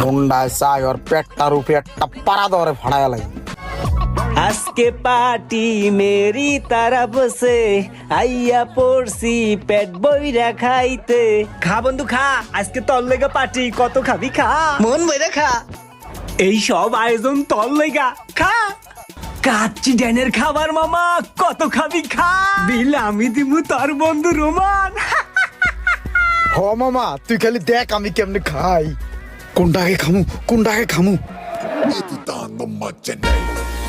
মুন্ডায় চাই ওর পেটটার উপরে একটা পাড়া দরে ফাড়ায় লাগে। আজকে পার্টি মেরি তারফ সে আইয়া পড়ছি পেট বইরা খাইতে। খা বন্ধু খা, আজকে তোর লেগা পার্টি, কত খাবি খা, মন বইরা খা। এই সব আয়োজন তোর লেগা, খা। কাচ্চি ড্যানের খাবার মামা, কত খাবি খা, বিল আমি দিমু তোর বন্ধু রোমান। হ মামা, তুই খালি দেখ আমি কেমনে খাই, কোনটাকে খামু কোনটাকে খামু। Meditando mantenere